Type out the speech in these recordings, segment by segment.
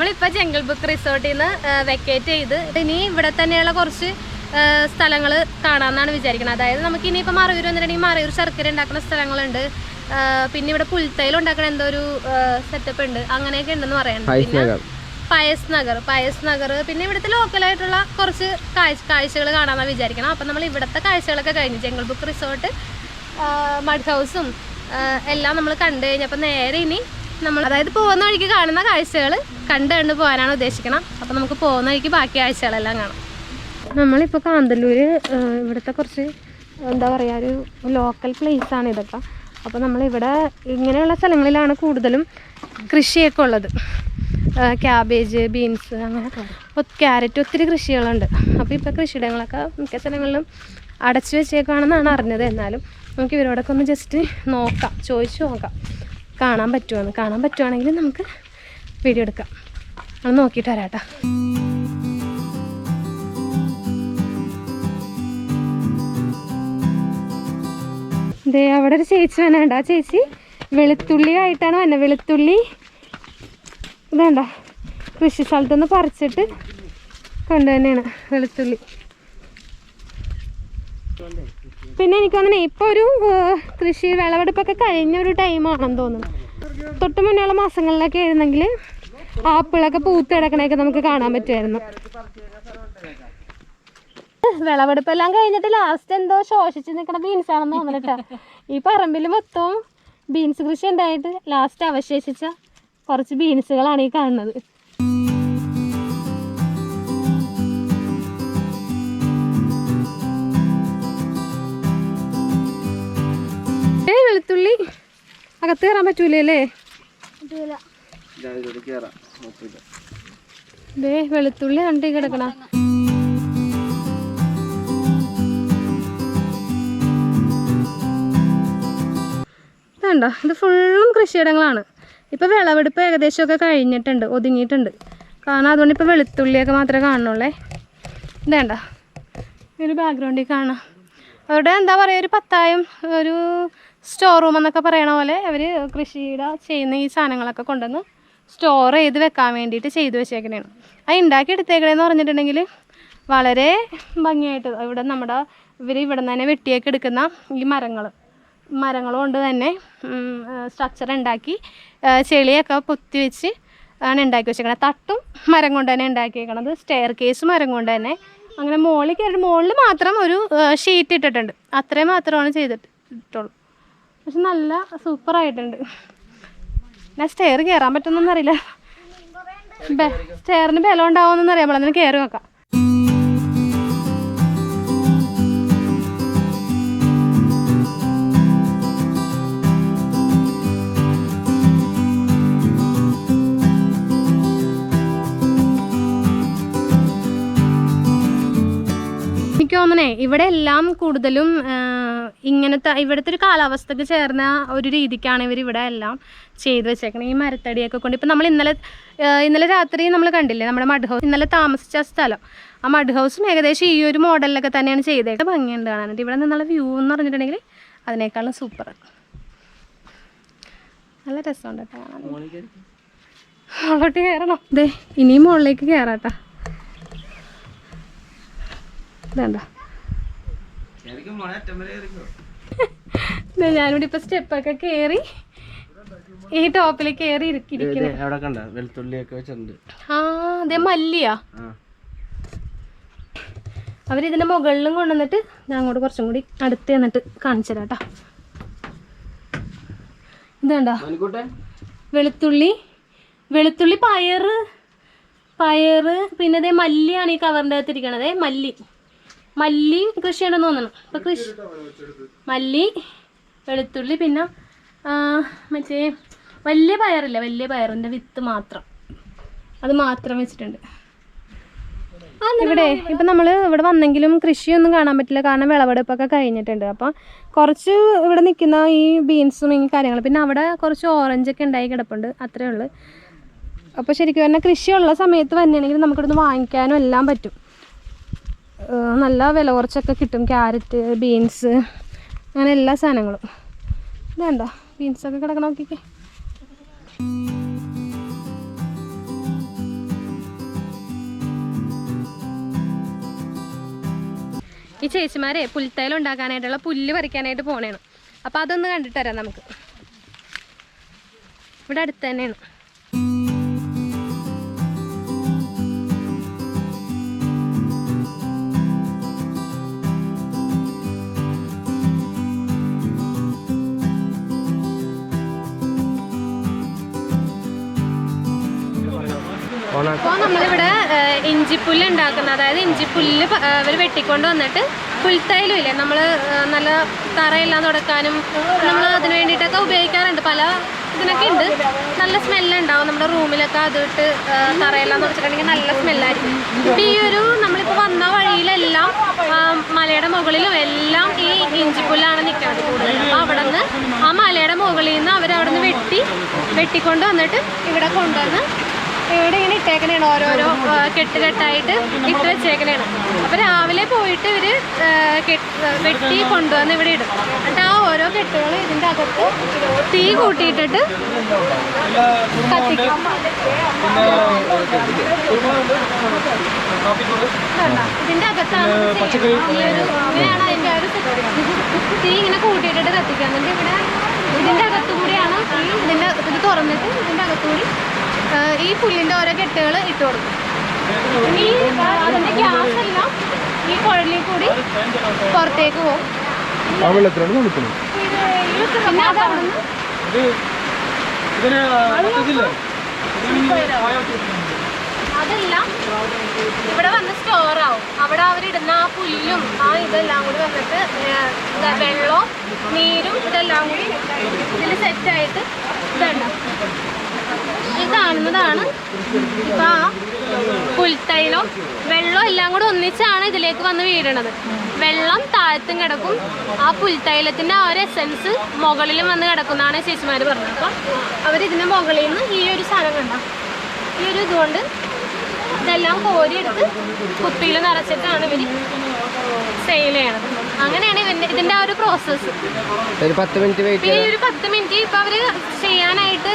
നമ്മളിപ്പോൾ jungle book റിസോർട്ടിൽ നിന്ന് വെക്കേറ്റ് ചെയ്ത് ഇനി ഇവിടെ തന്നെയുള്ള കുറച്ച് സ്ഥലങ്ങൾ കാണാമെന്നാണ് വിചാരിക്കുന്നത്. അതായത് നമുക്ക് ഇനിയിപ്പോൾ മറയൂർ വന്നിട്ടുണ്ടെങ്കിൽ മറയൂർ ശർക്കര ഉണ്ടാക്കുന്ന സ്ഥലങ്ങളുണ്ട്, പിന്നെ ഇവിടെ പുൽത്തൈൽ ഉണ്ടാക്കുന്ന എന്തോ ഒരു സെറ്റപ്പ് ഉണ്ട്, അങ്ങനെയൊക്കെ ഉണ്ടെന്ന് പറയുന്നത്. പിന്നെ പയസ് നഗർ പിന്നെ ഇവിടുത്തെ ലോക്കലായിട്ടുള്ള കുറച്ച് കാഴ്ചകൾ കാണാമെന്നാണ് വിചാരിക്കണം. അപ്പം നമ്മൾ ഇവിടുത്തെ കാഴ്ചകളൊക്കെ കഴിഞ്ഞു. ജംഗിൾ ബുക്ക് റിസോർട്ട്, മഡ് ഹൗസും എല്ലാം നമ്മൾ കണ്ടു കഴിഞ്ഞപ്പോൾ നേരെ ഇനി നമ്മൾ അതായത് പോകുന്ന വഴിക്ക് കാണുന്ന കാഴ്ചകൾ കണ്ട് പോകാനാണ് ഉദ്ദേശിക്കണം. അപ്പം നമുക്ക് പോകുന്ന വഴിക്ക് ബാക്കി കാഴ്ചകളെല്ലാം കാണാം. നമ്മളിപ്പോൾ കാന്തല്ലൂർ ഇവിടുത്തെ കുറച്ച് എന്താ പറയുക ഒരു ലോക്കൽ പ്ലേസാണ് ഇതൊക്കെ. അപ്പോൾ നമ്മളിവിടെ ഇങ്ങനെയുള്ള സ്ഥലങ്ങളിലാണ് കൂടുതലും കൃഷിയൊക്കെ ഉള്ളത്. ക്യാബേജ്, ബീൻസ്, അങ്ങനെ ക്യാരറ്റ്, ഒത്തിരി കൃഷികളുണ്ട്. അപ്പോൾ ഇപ്പോൾ കൃഷിയിടങ്ങളൊക്കെ മിക്ക സ്ഥലങ്ങളിലും അടച്ചു വെച്ചേക്കാണെന്നാണ് അറിഞ്ഞത്. എന്നാലും നമുക്ക് ഇവരോടൊക്കെ ഒന്ന് ജസ്റ്റ് നോക്കാം, ചോദിച്ചു നോക്കാം കാണാൻ പറ്റുവാണെങ്കിൽ നമുക്ക് വീഡിയോ എടുക്കാം. അത് നോക്കിയിട്ട് വരാട്ടോ. ദേ അവിടെ ഒരു ചേച്ചി വേണ്ട, ആ ചേച്ചി വെളുത്തുള്ളി ആയിട്ടാണ് വന്നത്. വെളുത്തുള്ളി ഇതേണ്ട കൃഷി സ്ഥലത്തുനിന്ന് പറിച്ചിട്ട് കൊണ്ടുതന്നെയാണ് വെളുത്തുള്ളി. പിന്നെ എനിക്ക് തോന്നുന്നു ഇപ്പോൾ ഒരു കൃഷി വിളവെടുപ്പൊക്കെ കഴിഞ്ഞ ഒരു ടൈമാണെന്ന് തോന്നുന്നു. തൊട്ട് മുന്നേയുള്ള മാസങ്ങളിലൊക്കെ ആയിരുന്നെങ്കിൽ ആപ്പിളൊക്കെ പൂത്ത് കിടക്കണയൊക്കെ നമുക്ക് കാണാൻ പറ്റുമായിരുന്നു. വിളവെടുപ്പെല്ലാം കഴിഞ്ഞിട്ട് ലാസ്റ്റ് എന്തോ ശോഷിച്ച് നിൽക്കണ ബീൻസാണെന്ന് തോന്നുന്നിട്ടാ. ഈ പറമ്പിൽ മൊത്തവും ബീൻസ് കൃഷി ഉണ്ടായിട്ട് ലാസ്റ്റ് അവശേഷിച്ച കുറച്ച് ബീൻസുകളാണ് ഈ കാണുന്നത്. വെളുത്തുള്ളി അകത്ത് കയറാൻ പറ്റൂലേ? വെളുത്തുള്ളി കണ്ടി കിടക്കണ. ഇതുണ്ടോ, ഇത് ഫുള്ളും കൃഷിയിടങ്ങളാണ്. ഇപ്പോൾ വിളവെടുപ്പ് ഏകദേശമൊക്കെ കഴിഞ്ഞിട്ടുണ്ട്, ഒതുങ്ങിയിട്ടുണ്ട്. കാരണം അതുകൊണ്ട് ഇപ്പോൾ വെളുത്തുള്ളിയൊക്കെ മാത്രമേ കാണുന്നുള്ളേ. ഇതേണ്ട ഒരു ബാക്ക്ഗ്രൗണ്ടിൽ കാണാം. അവിടെ എന്താ പറയുക, ഒരു പത്തായം ഒരു സ്റ്റോർ റൂം എന്നൊക്കെ പറയണ പോലെ അവർ കൃഷിയുടെ ചെയ്യുന്ന ഈ സാധനങ്ങളൊക്കെ കൊണ്ടുവന്ന് സ്റ്റോർ ചെയ്ത് വെക്കാൻ വേണ്ടിയിട്ട് ചെയ്തു വെച്ചേക്കണേണ്. അത് ഉണ്ടാക്കി എടുത്തേക്കണേന്ന് പറഞ്ഞിട്ടുണ്ടെങ്കിൽ വളരെ ഭംഗിയായിട്ട് ഇവിടെ ഇവർ ഇവിടെ നിന്ന് തന്നെ വെട്ടിയൊക്കെ എടുക്കുന്ന ഈ മരങ്ങൾ കൊണ്ട് തന്നെ സ്ട്രക്ചർ ഉണ്ടാക്കി ചെളിയൊക്കെ പൊത്തി വെച്ച് ആണ് ഉണ്ടാക്കി വെച്ചേക്കണത്. തട്ടും മരം കൊണ്ട് തന്നെ ഉണ്ടാക്കിയേക്കണത്, സ്റ്റെയർ കേസ് മരം കൊണ്ട് തന്നെ. അങ്ങനെ മുകളിൽ മാത്രം ഒരു ഷീറ്റ് ഇട്ടിട്ടുണ്ട്, അത്രയും മാത്രമാണ് ചെയ്തിട്ടുള്ളൂ. പക്ഷെ നല്ല സൂപ്പറായിട്ടുണ്ട്. ഞാൻ സ്റ്റെയർ കയറാൻ പറ്റുമെന്നറിയില്ല, സ്റ്റെയറിന് ബലം ഉണ്ടാവുമെന്നൊന്നും അറിയാം. നമ്മളതിന് കയറി നോക്കാം. എനിക്ക് തോന്നണേ ഇവിടെ എല്ലാം കൂടുതലും ഇവിടുത്തെ ഒരു കാലാവസ്ഥക്ക് ചേർന്ന ഒരു രീതിക്കാണ് ഇവരിവിടെ എല്ലാം ചെയ്തു വെച്ചേക്കണം. ഈ മരത്തടിയൊക്കെ കൊണ്ട് ഇപ്പം നമ്മൾ ഇന്നലെ രാത്രി നമ്മൾ കണ്ടില്ലേ നമ്മുടെ മഡ് ഹൗസ്, ഇന്നലെ താമസിച്ച സ്ഥലം, ആ മഡ് ഹൗസും ഏകദേശം ഈ ഒരു മോഡലിലൊക്കെ തന്നെയാണ് ചെയ്തേക്കുന്നത്. ഭംഗിയുണ്ട് കാണാനായിട്ട്. ഇവിടെ നിന്നുള്ള വ്യൂ എന്ന് പറഞ്ഞിട്ടുണ്ടെങ്കിൽ അതിനേക്കാളും സൂപ്പർ, നല്ല രസമുണ്ട് കേട്ടോ കാണാൻ. മുകളിലോട്ട് കയറണം. അതെ ഇനിയും മുകളിലേക്ക് കയറാട്ടാ. ഇതണ്ട ഞാനിവിടെ ഇപ്പൊ സ്റ്റെപ്പൊക്കെ കയറി ഈ ടോപ്പിൽ കയറി ഇരിക്കുന്നു. ആ അതെ മല്ലിയാ. അവരിതിന്റെ മുകളിലും കൊണ്ടുവന്നിട്ട് ഞാൻ അങ്ങോട്ട് കുറച്ചും കൂടി അടുത്ത് എന്നിട്ട് കാണിച്ചു തരാം. ഇതണ്ട വെളുത്തുള്ളി പയറ് പിന്നെ അതേ മല്ലിയാണ് ഈ കവറിൻ്റെ അകത്തിരിക്കണത്. മല്ലി കൃഷിയാണെന്ന് തോന്നണം. ഇപ്പൊ കൃഷി മല്ലി, വെളുത്തുള്ളി, പിന്നെ മറ്റേ വലിയ പയറിൻ്റെ വിത്ത് മാത്രം, അത് മാത്രം വെച്ചിട്ടുണ്ട്. ഇവിടെ ഇപ്പം നമ്മൾ ഇവിടെ വന്നെങ്കിലും കൃഷിയൊന്നും കാണാൻ പറ്റില്ല, കാരണം വിളവെടുപ്പൊക്കെ കഴിഞ്ഞിട്ടുണ്ട്. അപ്പം കുറച്ച് ഇവിടെ നിൽക്കുന്ന ഈ ബീൻസും ഈ കാര്യങ്ങൾ, പിന്നെ അവിടെ കുറച്ച് ഓറഞ്ചൊക്കെ ഉണ്ടായി കിടപ്പുണ്ട്, അത്രേ ഉള്ളൂ. അപ്പോൾ ശരിക്കും പറഞ്ഞാൽ കൃഷിയുള്ള സമയത്ത് തന്നെയാണെങ്കിൽ നമുക്കിവിടുന്ന് വാങ്ങിക്കാനും എല്ലാം പറ്റും. നല്ല വില കുറച്ചൊക്കെ കിട്ടും. ക്യാരറ്റ്, ബീൻസ്, അങ്ങനെ എല്ലാ സാധനങ്ങളും. ഇതുണ്ടോ ബീൻസൊക്കെ കിടക്കണം, നോക്കിക്കേ. ഈ ചേച്ചിമാരെ പുൽത്തൈലം ഉണ്ടാക്കാനായിട്ടുള്ള പുല്ല് പറിക്കാനായിട്ട് പോണേണ്. അപ്പോൾ അതൊന്ന് കണ്ടിട്ട് തരാം നമുക്ക്. ഇവിടെ അടുത്ത് തന്നെയാണ്. അപ്പോൾ നമ്മളിവിടെ ഇഞ്ചിപ്പുല്ല് ഉണ്ടാക്കുന്നത്, അതായത് ഇഞ്ചിപ്പുല്ല് അവർ വെട്ടിക്കൊണ്ട് വന്നിട്ട് പുൽത്തൈലും ഇല്ലേ നമ്മൾ നല്ല തറയെല്ലാം തുടക്കാനും നമ്മൾ അതിന് വേണ്ടിയിട്ടൊക്കെ ഉപയോഗിക്കാറുണ്ട്. പല ഇതിനൊക്കെ ഉണ്ട്. നല്ല സ്മെല്ലുണ്ടാവും. നമ്മുടെ റൂമിലൊക്കെ അതിട്ട് തറയെല്ലാം തുടച്ചിട്ടുണ്ടെങ്കിൽ നല്ല സ്മെല്ലായിരിക്കും. ഇപ്പം ഈ ഒരു നമ്മളിപ്പോൾ വന്ന വഴിയിലെല്ലാം മലയുടെ മുകളിലും എല്ലാം ഈ ഇഞ്ചിപ്പുല്ലാണ് നിൽക്കുന്നത് കൂടുതൽ. അപ്പോൾ അവിടെ നിന്ന് ആ മലയുടെ മുകളിൽ നിന്ന് അവരവിടെ നിന്ന് വെട്ടിക്കൊണ്ട് വന്നിട്ട് ഇവിടെ കൊണ്ടുവന്ന് ഇവിടെ ഇങ്ങനെ ഇട്ടേക്കണേണ്. ഓരോരോ കെട്ടുകെട്ടായിട്ട് ഇട്ട് വെച്ചേക്കണേണ്. അപ്പോൾ രാവിലെ പോയിട്ട് ഇവർ വെട്ടി കൊണ്ടുവന്ന് ഇവിടെ ഇടും. എന്നിട്ട് ആ ഓരോ കെട്ടുകളും ഇതിൻ്റെ അകത്ത് തീ കൂട്ടിയിട്ടിട്ട് കത്തിക്കും. ഇതിൻ്റെ അകത്താണ് ഇങ്ങനെയാണ് അതിൻ്റെ ഒരു തീ ഇങ്ങനെ കൂട്ടിയിട്ടിട്ട് കത്തിക്കുക. എന്നിട്ട് ഇവിടെ ഇതിൻ്റെ അകത്തുകൂടിയാണ് ഇത് തുറന്നിട്ട് ഇതിൻ്റെ അകത്തുകൂടി ഈ പുല്ലിൻ്റെ ഓരോ കെട്ടുകൾ ഇട്ട് കൊടുക്കും. ഈ അതിൻ്റെ ഗ്യാസ് എല്ലാം ഈ കുഴലിൽ കൂടി പുറത്തേക്ക് പോകും. പിന്നെ അതെല്ലാം ഇവിടെ വന്ന് സ്റ്റോറാവും. അവിടെ അവരിടുന്ന ആ പുല്ലും ആ ഇതെല്ലാം കൂടി വന്നിട്ട് വെള്ളവും നീരും ഇതെല്ലാം കൂടി ഇതിൽ സെറ്റായിട്ട് ഇതുണ്ടാവും. ഈ കാണുന്നതാണ് ഇപ്പം ആ പുൽത്തൈലം വെള്ളം എല്ലാം കൂടെ ഒന്നിച്ചാണ് ഇതിലേക്ക് വന്ന് വീഴണത്. വെള്ളം താഴത്തും കിടക്കും, ആ പുൽത്തൈലത്തിൻ്റെ ആ ഒരു എസൻസ് മുകളിലും വന്ന് കിടക്കുന്നതാണ് ചേച്ചിമാർ പറഞ്ഞത്. അപ്പം അവരിതിൻ്റെ മുകളിൽ നിന്ന് ഈ ഒരു സാധനം കണ്ട ഈ ഒരു ഇതുകൊണ്ട് ഇതെല്ലാം കോരിയെടുത്ത് കുപ്പിയിൽ നിറച്ചിട്ടാണ് ഇവർ സെയിൽ ചെയ്യണത്. അങ്ങനെയാണ് ഇതിൻ്റെ ആ ഒരു പ്രോസസ്സ്. പിന്നെ ഒരു 10 മിനിറ്റ് ഇപ്പം അവർ ചെയ്യാനായിട്ട്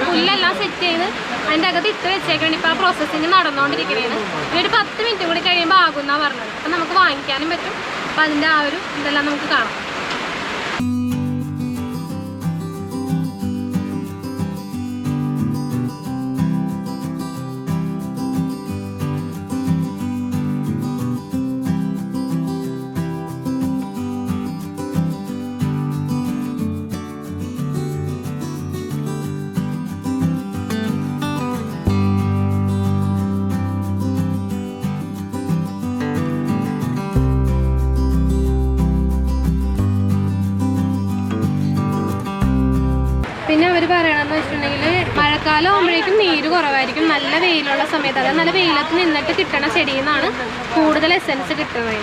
പുല്ലെല്ലാം സെറ്റ് ചെയ്ത് അതിൻ്റെ അകത്ത് ഇട്ട് വെച്ചേക്കാണ്. ഇപ്പം ആ പ്രോസസ്സിങ് നടന്നുകൊണ്ടിരിക്കുകയാണ്. ഒരു 10 മിനിറ്റ് കൂടി കഴിയുമ്പോൾ ആകുമെന്നാണ് പറഞ്ഞത്. അപ്പം നമുക്ക് വാങ്ങിക്കാനും പറ്റും. അപ്പം അതിൻ്റെ ആ ഒരു ഇതെല്ലാം നമുക്ക് കാണാം. പിന്നെ അവർ പറയണമെന്ന് വെച്ചിട്ടുണ്ടെങ്കിൽ മഴക്കാലം ആകുമ്പോഴേക്കും നീര് കുറവായിരിക്കും. നല്ല വെയിലുള്ള സമയത്ത്, അതായത് നല്ല വെയിലത്ത് നിന്നിട്ട് കിട്ടണ ചെടിയിൽ നിന്നാണ് കൂടുതൽ എസൻസ് കിട്ടുന്നത്.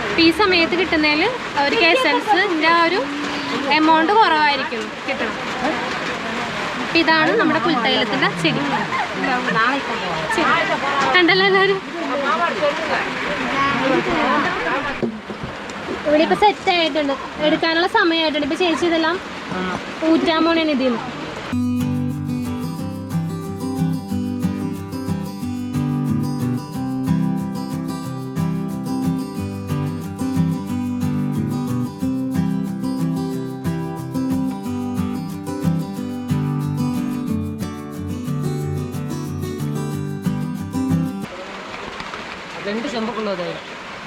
അപ്പോൾ ഈ സമയത്ത് കിട്ടുന്നതിൽ അവർക്ക് എസൻസിൻ്റെ ആ ഒരു എമൗണ്ട് കുറവായിരിക്കും കിട്ടണം. അപ്പം ഇതാണ് നമ്മുടെ പുൽത്തൈലത്തിൻ്റെ ചെടി. കണ്ടല്ലോ എല്ലാവരും. ഇവിടെ ഇപ്പോൾ സെറ്റായിട്ടുണ്ട്, എടുക്കാനുള്ള സമയമായിട്ടുണ്ട്. ഇപ്പോൾ ചേച്ചി ഇതെല്ലാം ഊറ്റാൻ പോണേണ് ഇതിൽ നിന്ന്.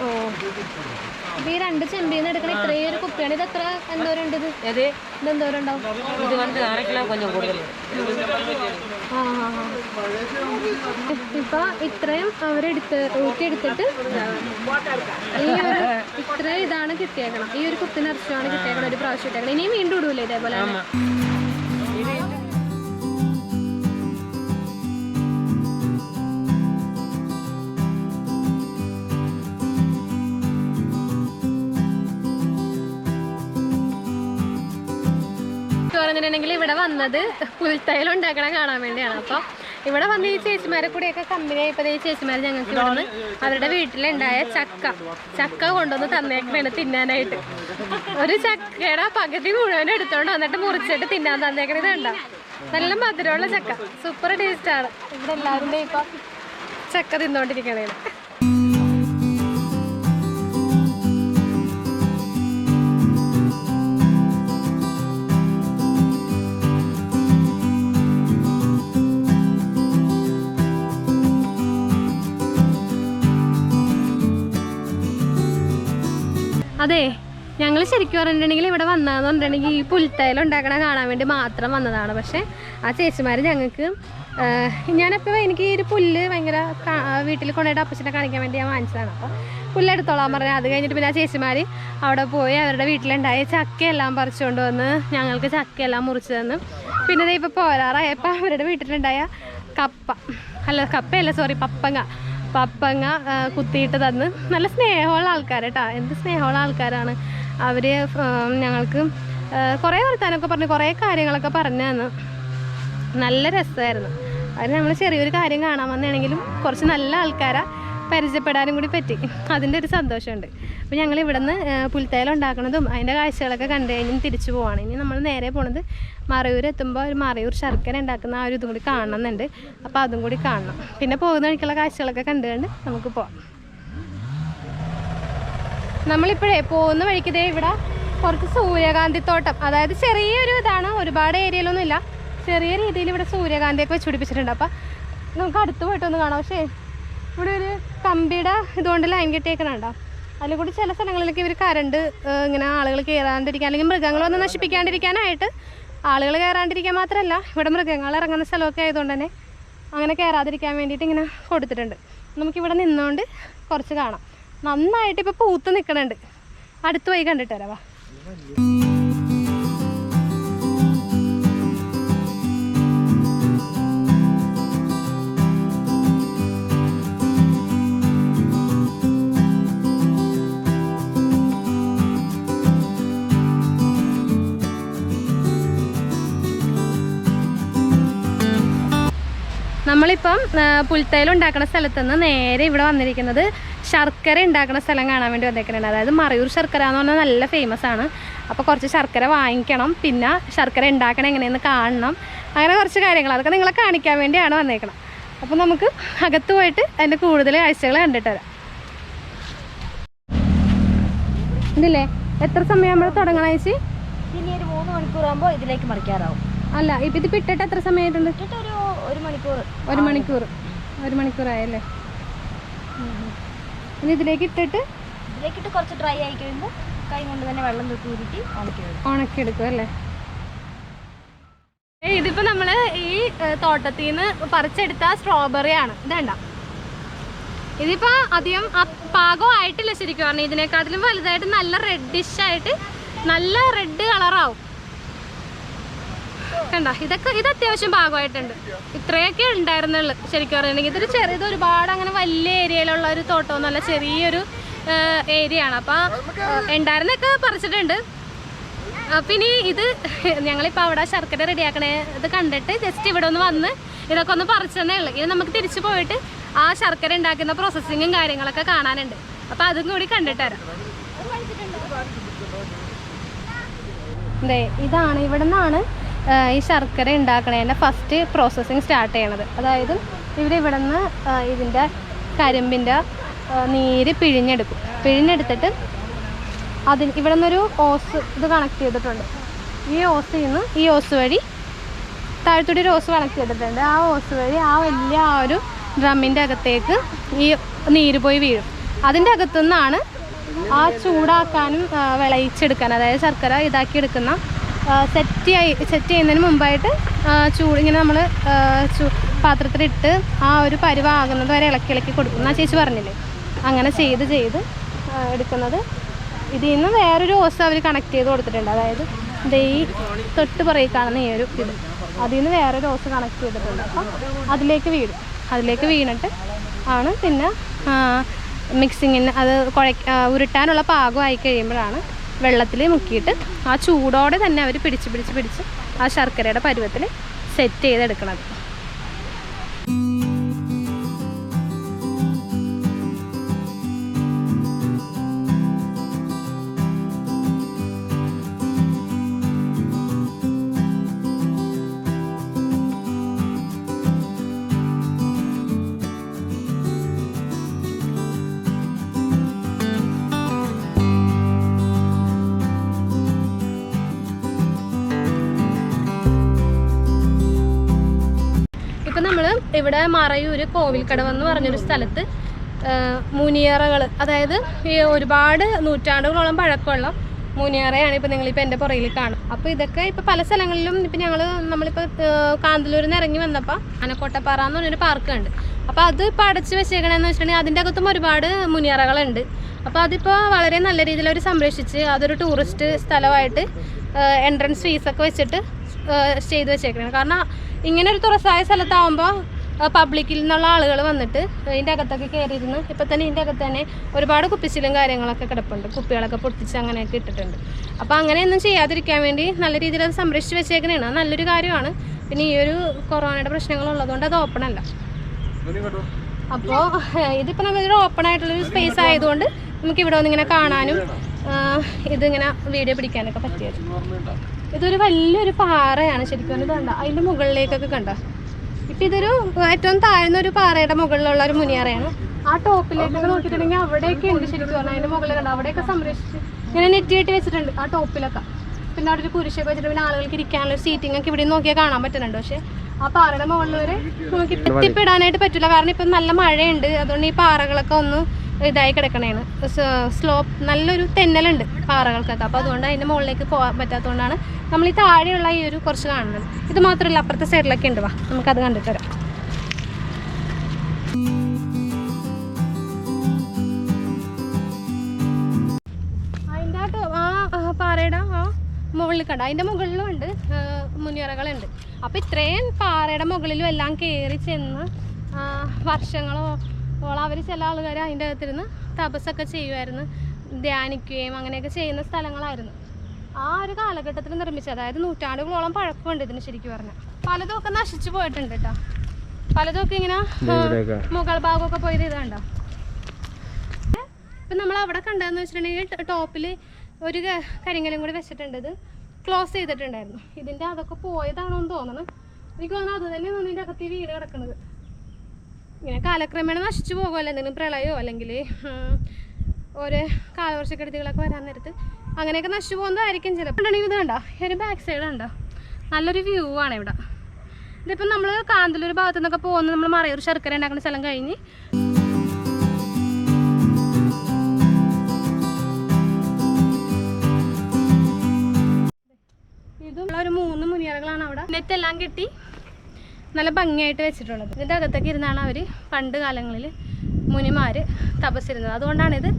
ഓ, അപ്പൊ ഈ 2 ചെമ്പിൽ നിന്ന് എടുക്കണ ഇത്രയും ഒരു കുപ്പിയാണ്. ഇത് എത്ര എന്തോരം ഉണ്ട്? ഇതെന്തോരം ഉണ്ടാവും? ഇപ്പൊ ഇത്രയും ഊറ്റിയെടുത്തിട്ട് ഈ ഒരു ഇത്രയും ഇതാണ് കിട്ടിയേക്കണം. ഈ ഒരു കുപ്പി നിറച്ചാണ് കിട്ടിയേക്കണം ഒരു പ്രാവശ്യം ഇട്ടേക്കണം. ഇനിയും വീണ്ടും ഇടൂലേ ഇതേപോലെ? പറഞ്ഞിട്ടുണ്ടെങ്കിൽ ഇവിടെ വന്നത് പുൽത്തൈലം ഉണ്ടാക്കണം കാണാൻ വേണ്ടിയാണ്. അപ്പം ഇവിടെ വന്ന് ഈ ചേച്ചിമാരെ കൂടെയൊക്കെ കമ്പനിയായപ്പോൾ ഈ ചേച്ചിമാർ ഞങ്ങൾക്ക് ഇവിടുന്ന് അവരുടെ വീട്ടിലുണ്ടായ ചക്ക കൊണ്ടുവന്ന് തന്നേക്കണേണ് തിന്നാനായിട്ട്. ഒരു ചക്കയുടെ പകുതി മുഴുവൻ എടുത്തോണ്ട് വന്നിട്ട് മുറിച്ചിട്ട് തിന്നാൻ തന്നേക്കണത് കണ്ട. നല്ല മധുരമുള്ള ചക്ക, സൂപ്പർ ടേസ്റ്റാണ്. ഇവിടെ എല്ലാവരും ഇപ്പം ചക്ക തിന്നോണ്ടിരിക്കണേണ്. അതെ, ഞങ്ങൾ ശരിക്കും പറഞ്ഞിട്ടുണ്ടെങ്കിൽ ഇവിടെ വന്നതെന്ന് പറഞ്ഞിട്ടുണ്ടെങ്കിൽ ഈ പുൽത്തൈലം ഉണ്ടാക്കണ കാണാൻ വേണ്ടി മാത്രം വന്നതാണ്. പക്ഷേ ആ ചേച്ചിമാർ ഞങ്ങൾക്ക് ഞാനപ്പോൾ എനിക്ക് ഈ ഒരു പുല്ല് ഭയങ്കര വീട്ടിൽ കൊണ്ടുപോയിട്ട് അപ്പച്ചനെ കാണിക്കാൻ വേണ്ടി ഞാൻ വാങ്ങിച്ചതാണ്. അപ്പോൾ പുല്ലെടുത്തോളാൻ പറഞ്ഞാൽ അത് കഴിഞ്ഞിട്ട് പിന്നെ ആ ചേച്ചിമാർ അവിടെ പോയി അവരുടെ വീട്ടിലുണ്ടായ ചക്കയെല്ലാം പറിച്ചുകൊണ്ട് വന്ന് ഞങ്ങൾക്ക് ചക്കയെല്ലാം മുറിച്ച് തന്നു. പിന്നെ ഇപ്പോൾ പോരാറായപ്പോൾ അവരുടെ വീട്ടിലുണ്ടായ പപ്പങ്ങ കുത്തിയിട്ട് തന്ന്. നല്ല സ്നേഹമുള്ള ആൾക്കാർ കേട്ടോ, എന്ത് സ്നേഹമുള്ള ആൾക്കാരാണ് അവർ. ഞങ്ങൾക്ക് കുറേ വർത്താനമൊക്കെ പറഞ്ഞ് കുറേ കാര്യങ്ങളൊക്കെ പറഞ്ഞു തന്നു. നല്ല രസമായിരുന്നു. അത് നമ്മൾ ചെറിയൊരു കാര്യം കാണാൻ വന്നാണെങ്കിലും കുറച്ച് നല്ല ആൾക്കാരെ പരിചയപ്പെടാനും കൂടി പറ്റി. അതിൻ്റെ ഒരു സന്തോഷമുണ്ട്. അപ്പോൾ ഞങ്ങൾ ഇവിടെ നിന്ന് പുൽത്തൈലം ഉണ്ടാക്കുന്നതും അതിൻ്റെ കാഴ്ചകളൊക്കെ കണ്ടു കഴിഞ്ഞ് തിരിച്ചു പോവാണ്. ഇനി നമ്മൾ നേരെ പോണത് മറയൂർ എത്തുമ്പോൾ ഒരു മറയൂർ ശർക്കര ഉണ്ടാക്കുന്ന ആ ഒരു ഇതും കൂടി കാണണമെന്നുണ്ട്. അപ്പോൾ അതും കൂടി കാണണം. പിന്നെ പോകുന്ന വഴിക്കുള്ള കാഴ്ചകളൊക്കെ കണ്ടുകൊണ്ട് നമുക്ക് പോവാം. നമ്മളിപ്പോഴേ പോകുന്ന വഴിക്ക് ഇവിടെ കുറച്ച് സൂര്യകാന്തി തോട്ടം, അതായത് ചെറിയൊരു ഇതാണ്, ഒരുപാട് ഏരിയയിലൊന്നും ഇല്ല, ചെറിയ രീതിയിൽ ഇവിടെ സൂര്യകാന്തിയൊക്കെ വെച്ച് പിടിപ്പിച്ചിട്ടുണ്ട്. അപ്പം നമുക്ക് അടുത്ത് പോയിട്ടൊന്ന് കാണാം. പക്ഷേ ഇവിടെ ഒരു കമ്പിയുടെ ഇതുകൊണ്ട് ലൈൻ കെട്ടിയേക്കണുണ്ടോ, അതിൽ കൂടി ചില സ്ഥലങ്ങളിലൊക്കെ ഇവർ കറണ്ട് ഇങ്ങനെ ആളുകൾ കയറാണ്ടിരിക്കാൻ അല്ലെങ്കിൽ മൃഗങ്ങൾ വന്ന് നശിപ്പിക്കാണ്ടിരിക്കാനായിട്ട്, ആളുകൾ കയറാണ്ടിരിക്കാൻ മാത്രമല്ല ഇവിടെ മൃഗങ്ങൾ ഇറങ്ങുന്ന സ്ഥലമൊക്കെ ആയതുകൊണ്ട് തന്നെ അങ്ങനെ കയറാതിരിക്കാൻ വേണ്ടിയിട്ട് ഇങ്ങനെ കൊടുത്തിട്ടുണ്ട്. നമുക്കിവിടെ നിന്നുകൊണ്ട് കുറച്ച് കാണാം. നന്നായിട്ട് ഇപ്പോൾ പൂത്ത് നിൽക്കണുണ്ട്. അടുത്ത് പോയി കണ്ടിട്ട് വരാം. നമ്മളിപ്പം പുൽത്തൈലം ഉണ്ടാക്കുന്ന സ്ഥലത്ത് നിന്ന് നേരെ ഇവിടെ വന്നിരിക്കുന്നത് ശർക്കര ഉണ്ടാക്കുന്ന സ്ഥലം കാണാൻ വേണ്ടി വന്നേക്കുന്നുണ്ട്. അതായത് മറയൂർ ശർക്കര എന്ന് പറഞ്ഞാൽ നല്ല ഫേമസ് ആണ്. അപ്പോൾ കുറച്ച് ശർക്കര വാങ്ങിക്കണം, പിന്നെ ശർക്കര ഉണ്ടാക്കണം എങ്ങനെയെന്ന് കാണണം, അങ്ങനെ കുറച്ച് കാര്യങ്ങൾ അതൊക്കെ നിങ്ങളെ കാണിക്കാൻ വേണ്ടിയാണ് വന്നേക്കണം. അപ്പോൾ നമുക്ക് അകത്ത് പോയിട്ട് അതിൻ്റെ കൂടുതൽ കാഴ്ചകൾ കണ്ടിട്ട് വരാം. ഇതില്ലേ എത്ര സമയം നമ്മൾ തുടങ്ങണം ചേച്ചി? ഇനി ഒരു 3 മണിക്കൂറാകുമ്പോൾ ഇതിലേക്ക് മറിക്കാറാവും. അല്ല, ഇപ്പം ഇത് പിട്ടിട്ട് എത്ര സമയമായിട്ടുണ്ട്? ഒരു മണിക്കൂറായല്ലേ? ഇനി ഇതിലേക്ക് ഇട്ടിട്ട് കുറച്ച് ഡ്രൈ ആയി കഴിയുമ്പോൾ കൈ കൊണ്ട് തന്നെ വെള്ളം തൊട്ട് ഉണക്കിയെടുക്കും അല്ലേ? ഇതിപ്പോൾ നമ്മൾ ഈ തോട്ടത്തിൽ നിന്ന് പറിച്ചെടുത്ത സ്ട്രോബെറി ആണ്. ഇതേണ്ട, ഇതിപ്പോൾ അധികം പാകമായിട്ടില്ല ശരിക്കും പറഞ്ഞാൽ. ഇതിനെക്കാട്ടിലും വലുതായിട്ട് നല്ല റെഡിഷായിട്ട് നല്ല റെഡ് കളറാവും. കണ്ട, ഇത് അത്യാവശ്യം ഭാഗമായിട്ടുണ്ട്. ഇത്രയൊക്കെ ഉണ്ടായിരുന്നുള്ളു ശരിക്കും പറയുകയാണെങ്കിൽ. ഇത് ഒരുപാട് അങ്ങനെ വലിയ ഏരിയയിലുള്ള ഒരു തോട്ടമൊന്നുമല്ല, ചെറിയൊരു ഏരിയ ആണ്. അപ്പം ഉണ്ടായിരുന്നൊക്കെ പറിച്ചിട്ടുണ്ട്. പിന്നെ ഇത് ഞങ്ങളിപ്പോൾ അവിടെ ശർക്കര റെഡിയാക്കണേ ഇത് കണ്ടിട്ട് ജസ്റ്റ് ഇവിടെ ഒന്ന് വന്ന് ഇതൊക്കെ ഒന്ന് പറിച്ചതന്നേ ഉള്ളു. ഇത് നമുക്ക് തിരിച്ചു പോയിട്ട് ആ ശർക്കര ഉണ്ടാക്കുന്ന പ്രോസസ്സിങ്ങും കാര്യങ്ങളൊക്കെ കാണാനുണ്ട്. അപ്പം അതും കൂടി കണ്ടിട്ട് വരാം. ഇതാണ് ഇവിടെ നിന്നാണ് ഈ ശർക്കര ഉണ്ടാക്കണേൻ്റെ ഫസ്റ്റ് പ്രോസസ്സിങ് സ്റ്റാർട്ട് ചെയ്യണത്. അതായത് ഇവിടെ നിന്ന് ഇതിൻ്റെ കരിമ്പിൻ്റെ നീര് പിഴിഞ്ഞെടുത്തിട്ട് ഇവിടെ നിന്നൊരു ഓസ് ഇത് കണക്ട് ചെയ്തിട്ടുണ്ട്. ഈ ഓസ് വഴി താഴത്തൂടി ഒരു ഓസ് കണക്ട് ചെയ്തിട്ടുണ്ട്. ആ ഓസ് വഴി ആ വലിയ ആ ഒരു ഡ്രമ്മിൻ്റെ അകത്തേക്ക് ഈ നീര് പോയി വീഴും. അതിൻ്റെ അകത്തുനിന്നാണ് ആ ചൂടാക്കാനും വിളയിച്ചെടുക്കാൻ, അതായത് ശർക്കര ഇതാക്കി എടുക്കുന്ന സെറ്റ് ചെയ്യുന്നതിന് മുമ്പായിട്ട് ഇങ്ങനെ നമ്മൾ പാത്രത്തിലിട്ട് ആ ഒരു പരുവാകുന്നത് വരെ ഇളക്കി കൊടുക്കും. ആ ചേച്ചി പറഞ്ഞില്ലേ, അങ്ങനെ ചെയ്ത് എടുക്കുന്നത്. ഇതിൽ നിന്ന് വേറൊരു ഓസ് അവർ കണക്ട് ചെയ്ത് കൊടുത്തിട്ടുണ്ട്. അതായത് ഈ തൊട്ട് പുറകെ കാണുന്ന ഈ ഒരു ഇത്, അതിൽ നിന്ന് വേറൊരു ഓസ് കണക്ട് ചെയ്തിട്ടുണ്ട്. അപ്പം അതിലേക്ക് വീണിട്ട് ആണ് പിന്നെ മിക്സിങ്ങിന് അത് ഉരുട്ടാനുള്ള പാകമായി കഴിയുമ്പോഴാണ് വെള്ളത്തിൽ മുക്കിയിട്ട് ആ ചൂടോടെ തന്നെ അവർ പിടിച്ച് ആ ശർക്കരയുടെ പരുവത്തിൽ സെറ്റ് ചെയ്തെടുക്കണത്. ഇവിടെ മറയൂർ കോവിൽക്കടവ് എന്ന് പറഞ്ഞൊരു സ്ഥലത്ത് മുനിയറകൾ, അതായത് ഈ ഒരുപാട് നൂറ്റാണ്ടുകളോളം പഴക്കമുള്ള മുനിയറയാണ് ഇപ്പോൾ നിങ്ങളിപ്പോൾ എൻ്റെ പുറകിൽ കാണും. അപ്പോൾ ഇതൊക്കെ ഇപ്പോൾ പല സ്ഥലങ്ങളിലും ഇപ്പോൾ നമ്മളിപ്പോൾ കാന്തല്ലൂരിൽ നിന്ന് ഇറങ്ങി വന്നപ്പോൾ ആനക്കോട്ടപ്പാറ എന്ന് പറഞ്ഞൊരു പാർക്ക് ഉണ്ട്. അപ്പോൾ അത് ഇപ്പോൾ അടച്ച് വെച്ചേക്കണമെന്ന് വെച്ചിട്ടുണ്ടെങ്കിൽ അതിൻ്റെ അകത്തും ഒരുപാട് മുനിയറകളുണ്ട്. അപ്പോൾ അതിപ്പോൾ വളരെ നല്ല രീതിയിൽ അവർ സംരക്ഷിച്ച് അതൊരു ടൂറിസ്റ്റ് സ്ഥലമായിട്ട് എൻട്രൻസ് ഫീസൊക്കെ വെച്ചിട്ട് ചെയ്ത് വെച്ചേക്കണം. കാരണം ഇങ്ങനെ ഒരു തുറസായ സ്ഥലത്താവുമ്പോൾ പബ്ലിക്കിൽ നിന്നുള്ള ആളുകൾ വന്നിട്ട് ഇതിൻ്റെ അകത്തൊക്കെ കയറിയിരുന്ന് ഇപ്പം തന്നെ ഇതിൻ്റെ അകത്ത് തന്നെ ഒരുപാട് കുപ്പിച്ചിലും കാര്യങ്ങളൊക്കെ കിടപ്പുണ്ട്, കുപ്പികളൊക്കെ പൊട്ടിച്ച് അങ്ങനെയൊക്കെ ഇട്ടിട്ടുണ്ട്. അപ്പോൾ അങ്ങനെയൊന്നും ചെയ്യാതിരിക്കാൻ വേണ്ടി നല്ല രീതിയിൽ അത് സംരക്ഷിച്ച് വെച്ചേക്കണേണ്. അത് നല്ലൊരു കാര്യമാണ്. പിന്നെ ഈ ഒരു കൊറോണയുടെ പ്രശ്നങ്ങളുള്ളതുകൊണ്ട് അത് ഓപ്പൺ അല്ല. അപ്പോൾ ഇതിപ്പോൾ നമ്മളൊരു ഓപ്പൺ ആയിട്ടുള്ളൊരു സ്പേസ് ആയതുകൊണ്ട് നമുക്ക് ഇവിടെ വന്നിങ്ങനെ കാണാനും ഇതിങ്ങനെ വീഡിയോ പിടിക്കാനൊക്കെ പറ്റിയത്. ഇതൊരു വലിയൊരു പാറയാണ് ശരിക്കും. ഇത് കണ്ട അതിൻ്റെ മുകളിലേക്കൊക്കെ കണ്ട. ഇപ്പം ഇതൊരു ഏറ്റവും താഴ്ന്ന ഒരു പാറയുടെ മുകളിലുള്ള ഒരു മുനിയറയാണ്. ആ ടോപ്പിലേക്കൊക്കെ നോക്കിയിട്ടുണ്ടെങ്കിൽ അവിടെയൊക്കെ ഉണ്ട് ശരിക്കും പറഞ്ഞാൽ. അതിൻ്റെ മുകളിൽ കണ്ട അവിടെയൊക്കെ സംരക്ഷിച്ച് ഇങ്ങനെ നെറ്റ് കെട്ടി വെച്ചിട്ടുണ്ട് ആ ടോപ്പിലൊക്കെ. പിന്നെ അവിടെ ഒരു കുരിശൊക്കെ വെച്ചിട്ട് പിന്നെ ആളുകൾക്ക് ഇരിക്കാനുള്ള ഒരു സീറ്റിംഗ് ഒക്കെ ഇവിടെ നോക്കിയാൽ കാണാൻ പറ്റുന്നുണ്ട്. പക്ഷേ ആ പാറയുടെ മുകളിൽ വരെ നമുക്ക് എത്തിപ്പെടാനായിട്ട് പറ്റില്ല. കാരണം ഇപ്പം നല്ല മഴയുണ്ട്. അതുകൊണ്ട് ഈ പാറകളൊക്കെ ഒന്ന് ഇതായി കിടക്കണേണ്. സ്ലോപ്പ് നല്ലൊരു തെന്നലുണ്ട് പാറകൾക്കൊക്കെ. അപ്പോൾ അതുകൊണ്ട് അതിൻ്റെ മുകളിലേക്ക് പോകാൻ പറ്റാത്തതുകൊണ്ടാണ് നമ്മൾ ഈ താഴെയുള്ള ഈ ഒരു കുറച്ച് കാണുന്നത്. ഇത് മാത്രമല്ല അപ്പുറത്തെ സൈഡിലൊക്കെ ഉണ്ട്. വാ നമുക്കത് കണ്ടിട്ട് വരാം. അതിൻ്റെ ആ പാറയുടെ ആ മുകളിൽ കണ്ട അതിൻ്റെ മുകളിലും ഉണ്ട് മുനിയറകളുണ്ട്. അപ്പോൾ ഇത്രയും പാറയുടെ മുകളിലും എല്ലാം കയറി ചെന്ന് വർഷങ്ങളോളം അവർ ചില ആളുകാർ അതിൻ്റെ അകത്തിരുന്ന് തപസ്സൊക്കെ ചെയ്യുമായിരുന്നു, ധ്യാനിക്കുകയും അങ്ങനെയൊക്കെ ചെയ്യുന്ന സ്ഥലങ്ങളായിരുന്നു. ആ ഒരു കാലഘട്ടത്തിൽ നിർമ്മിച്ചത്. അതായത് നൂറ്റാണ്ടുകളോളം പഴക്കമുണ്ട് ഇതിന് ശരിക്കും പറഞ്ഞാൽ. പലതുമൊക്കെ നശിച്ചു പോയിട്ടുണ്ട് കേട്ടോ. പലതുമൊക്കെ ഇങ്ങനെ മുകൾ ഭാഗമൊക്കെ പോയത് ഇതാണ്ടോ. ഇപ്പം നമ്മൾ അവിടെ കണ്ടതെന്ന് വെച്ചിട്ടുണ്ടെങ്കിൽ ടോപ്പിൽ ഒരു കരിങ്കലും കൂടി വെച്ചിട്ടുണ്ട്. ഇത് ക്ലോസ് ചെയ്തിട്ടുണ്ടായിരുന്നു. ഇതിൻ്റെ അതൊക്കെ പോയതാണോ എന്ന് തോന്നുന്നു. എനിക്ക് തോന്നുന്നു അത് തന്നെ ഇതിൻ്റെ അകത്ത് ഈ വീട് കിടക്കുന്നത്. ഇങ്ങനെ കാലക്രമേണ നശിച്ചു പോകുമല്ലോ, എന്തെങ്കിലും പ്രളയമോ അല്ലെങ്കിൽ ഓരോ കാലവർഷക്കെടുതികളൊക്കെ വരാൻ നേരത്ത് അങ്ങനെയൊക്കെ നശിച്ചു പോകുന്നതായിരിക്കും ചിലപ്പോൾ. ഇത് കണ്ടോ ഈ ഒരു ബാക്ക് സൈഡ് കണ്ടോ, നല്ലൊരു വ്യൂ ആണ് ഇവിടെ. ഇതിപ്പം നമ്മൾ കാന്തല്ലൂർ ഭാഗത്തു നിന്നൊക്കെ പോകുന്നത് നമ്മൾ മറയൂർ ശർക്കര ഉണ്ടാക്കുന്ന സ്ഥലം കഴിഞ്ഞ് ഇതും ഒരു 3 മുനിയറകളാണ് അവിടെ നെറ്റെല്ലാം കെട്ടി നല്ല ഭംഗിയായിട്ട് വെച്ചിട്ടുള്ളത്. ഇതിൻ്റെ അകത്തൊക്കെ ഇരുന്നാണ് അവർ പണ്ട് കാലങ്ങളിൽ മുനിമാർ തപസ്സിരുന്നത്. അതുകൊണ്ടാണ് ഇത്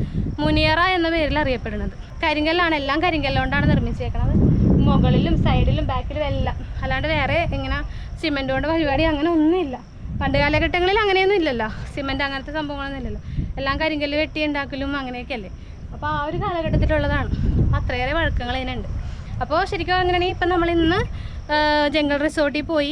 മുനിയറ എന്ന പേരിൽ അറിയപ്പെടുന്നത്. കരിങ്കല്ലാണ്, എല്ലാം കരിങ്കല്ലുകൊണ്ടാണ് നിർമ്മിച്ചേക്കുന്നത്. മുകളിലും സൈഡിലും ബാക്കിലും എല്ലാം. അല്ലാണ്ട് വേറെ ഇങ്ങനെ സിമെൻറ്റ് കൊണ്ട് പരിപാടി അങ്ങനെ ഒന്നുമില്ല. പണ്ട് കാലഘട്ടങ്ങളിൽ അങ്ങനെയൊന്നും ഇല്ലല്ലോ, സിമെൻറ്റ് അങ്ങനത്തെ സംഭവങ്ങളൊന്നും ഇല്ലല്ലോ. എല്ലാം കരിങ്കല്ല് വെട്ടി ഉണ്ടാക്കലും അങ്ങനെയൊക്കെ അല്ലേ. അപ്പോൾ ആ ഒരു കാലഘട്ടത്തിലുള്ളതാണ്. അത്രയേറെ വഴക്കങ്ങൾ ഇതിനുണ്ട്. അപ്പോൾ ശരിക്കും അങ്ങനെയാണെങ്കിൽ ഇപ്പം നമ്മളിന്ന് ജംഗിൾ റിസോർട്ടിൽ പോയി